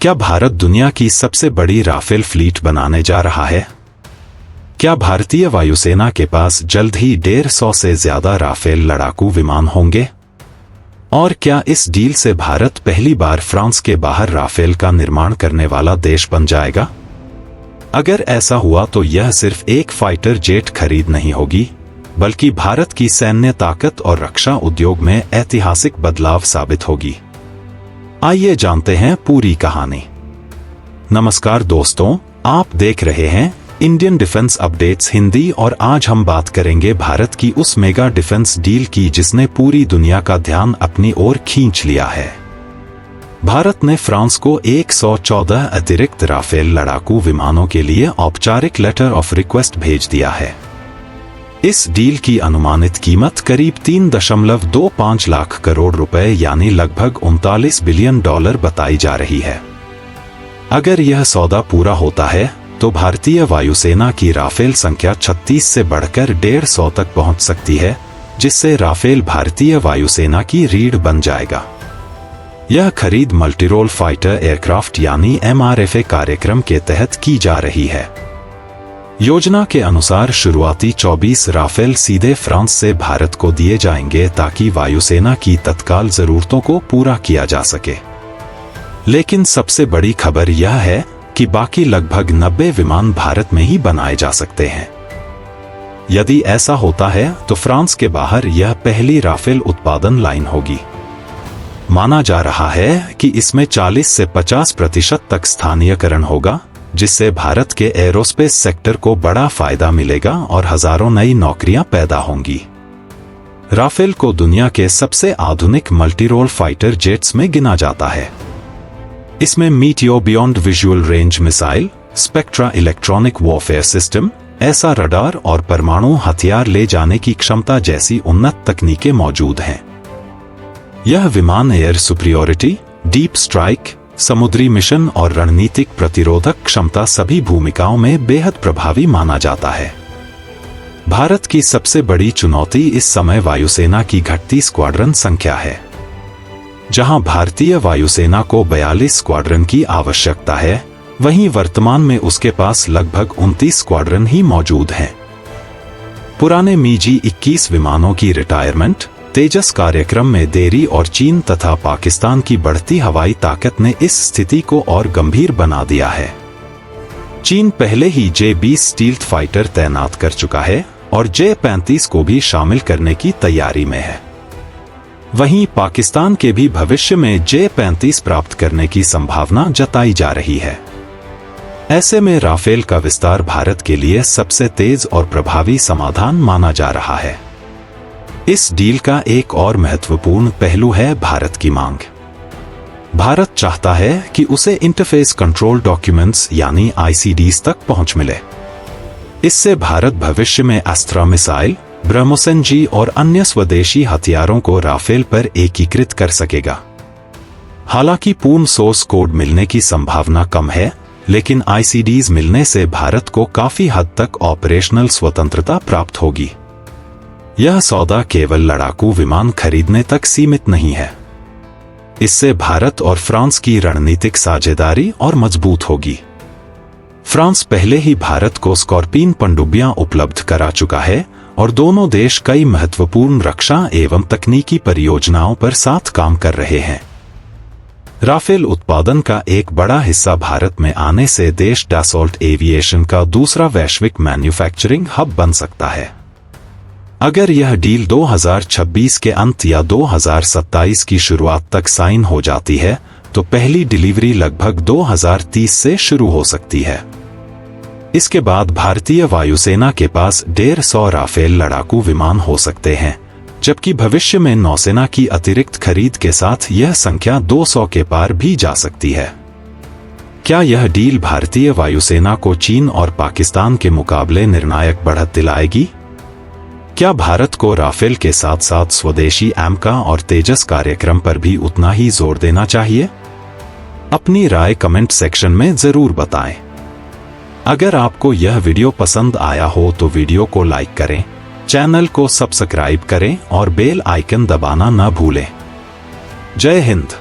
क्या भारत दुनिया की सबसे बड़ी राफेल फ्लीट बनाने जा रहा है? क्या भारतीय वायुसेना के पास जल्द ही 150 से ज्यादा राफेल लड़ाकू विमान होंगे? और क्या इस डील से भारत पहली बार फ्रांस के बाहर राफेल का निर्माण करने वाला देश बन जाएगा? अगर ऐसा हुआ तो यह सिर्फ एक फाइटर जेट खरीद नहीं होगी, बल्कि भारत की सैन्य ताकत और रक्षा उद्योग में ऐतिहासिक बदलाव साबित होगी। आइए जानते हैं पूरी कहानी। नमस्कार दोस्तों, आप देख रहे हैं इंडियन डिफेंस अपडेट्स हिंदी और आज हम बात करेंगे भारत की उस मेगा डिफेंस डील की जिसने पूरी दुनिया का ध्यान अपनी ओर खींच लिया है। भारत ने फ्रांस को 114 अतिरिक्त राफेल लड़ाकू विमानों के लिए औपचारिक लेटर ऑफ रिक्वेस्ट भेज दिया है। इस डील की अनुमानित कीमत करीब 3.25 लाख करोड़ रुपए यानी लगभग 39 बिलियन डॉलर बताई जा रही है। अगर यह सौदा पूरा होता है तो भारतीय वायुसेना की राफेल संख्या 36 से बढ़कर 150 तक पहुंच सकती है, जिससे राफेल भारतीय वायुसेना की रीढ़ बन जाएगा। यह खरीद मल्टीरोल फाइटर एयरक्राफ्ट यानी MRFA कार्यक्रम के तहत की जा रही है। योजना के अनुसार शुरुआती 24 राफेल सीधे फ्रांस से भारत को दिए जाएंगे ताकि वायुसेना की तत्काल जरूरतों को पूरा किया जा सके। लेकिन सबसे बड़ी खबर यह है कि बाकी लगभग 90 विमान भारत में ही बनाए जा सकते हैं। यदि ऐसा होता है तो फ्रांस के बाहर यह पहली राफेल उत्पादन लाइन होगी। माना जा रहा है कि इसमें 40 से 50% तक स्थानीयकरण होगा, जिससे भारत के एरोस्पेस सेक्टर को बड़ा फायदा मिलेगा और हजारों नई नौकरियां पैदा होंगी। राफेल को दुनिया के सबसे आधुनिक मल्टीरोल फाइटर जेट्स में गिना जाता है। इसमें Meteor beyond visual range missile, spectra electronic warfare system, ऐसा रडार और परमाणु हथियार ले जाने की क्षमता जैसी उन्नत तकनीकें मौजूद हैं। यह विमान एयर सुपीरियॉरिटी, डीप स्ट्राइक, समुद्री मिशन और रणनीतिक प्रतिरोधक क्षमता सभी भूमिकाओं में बेहद प्रभावी माना जाता है। भारत की सबसे बड़ी चुनौती इस समय वायुसेना की घटती स्क्वाड्रन संख्या है। जहां भारतीय वायुसेना को 42 स्क्वाड्रन की आवश्यकता है, वहीं वर्तमान में उसके पास लगभग 29 स्क्वाड्रन ही मौजूद हैं। पुराने MiG-21 विमानों की रिटायरमेंट, तेजस कार्यक्रम में देरी और चीन तथा पाकिस्तान की बढ़ती हवाई ताकत ने इस स्थिति को और गंभीर बना दिया है। चीन पहले ही J-20 स्टील्थ फाइटर तैनात कर चुका है और J-35 को भी शामिल करने की तैयारी में है। वहीं पाकिस्तान के भी भविष्य में J-35 प्राप्त करने की संभावना जताई जा रही है। ऐसे में राफेल का विस्तार भारत के लिए सबसे तेज और प्रभावी समाधान माना जा रहा है। इस डील का एक और महत्वपूर्ण पहलू है भारत की मांग। भारत चाहता है कि उसे इंटरफेस कंट्रोल डॉक्यूमेंट्स यानी ICDs तक पहुंच मिले। इससे भारत भविष्य में अस्त्रा मिसाइल, ब्रह्मोस जी और अन्य स्वदेशी हथियारों को राफेल पर एकीकृत कर सकेगा। हालांकि पूर्ण सोर्स कोड मिलने की संभावना कम है, लेकिन ICDs मिलने से भारत को काफी हद तक ऑपरेशनल स्वतंत्रता प्राप्त होगी। यह सौदा केवल लड़ाकू विमान खरीदने तक सीमित नहीं है। इससे भारत और फ्रांस की रणनीतिक साझेदारी और मजबूत होगी। फ्रांस पहले ही भारत को स्कॉर्पियन पनडुब्बियां उपलब्ध करा चुका है और दोनों देश कई महत्वपूर्ण रक्षा एवं तकनीकी परियोजनाओं पर साथ काम कर रहे हैं। राफेल उत्पादन का एक बड़ा हिस्सा भारत में आने से देश डसॉल्ट एविएशन का दूसरा वैश्विक मैन्युफैक्चरिंग हब बन सकता है। अगर यह डील 2026 के अंत या 2027 की शुरुआत तक साइन हो जाती है तो पहली डिलीवरी लगभग 2030 से शुरू हो सकती है। इसके बाद भारतीय वायुसेना के पास 150 राफेल लड़ाकू विमान हो सकते हैं, जबकि भविष्य में नौसेना की अतिरिक्त खरीद के साथ यह संख्या 200 के पार भी जा सकती है। क्या यह डील भारतीय वायुसेना को चीन और पाकिस्तान के मुकाबले निर्णायक बढ़त दिलाएगी? क्या भारत को राफेल के साथ साथ स्वदेशी AMCA और तेजस कार्यक्रम पर भी उतना ही जोर देना चाहिए? अपनी राय कमेंट सेक्शन में जरूर बताएं। अगर आपको यह वीडियो पसंद आया हो तो वीडियो को लाइक करें, चैनल को सब्सक्राइब करें और बेल आइकन दबाना न भूलें। जय हिंद।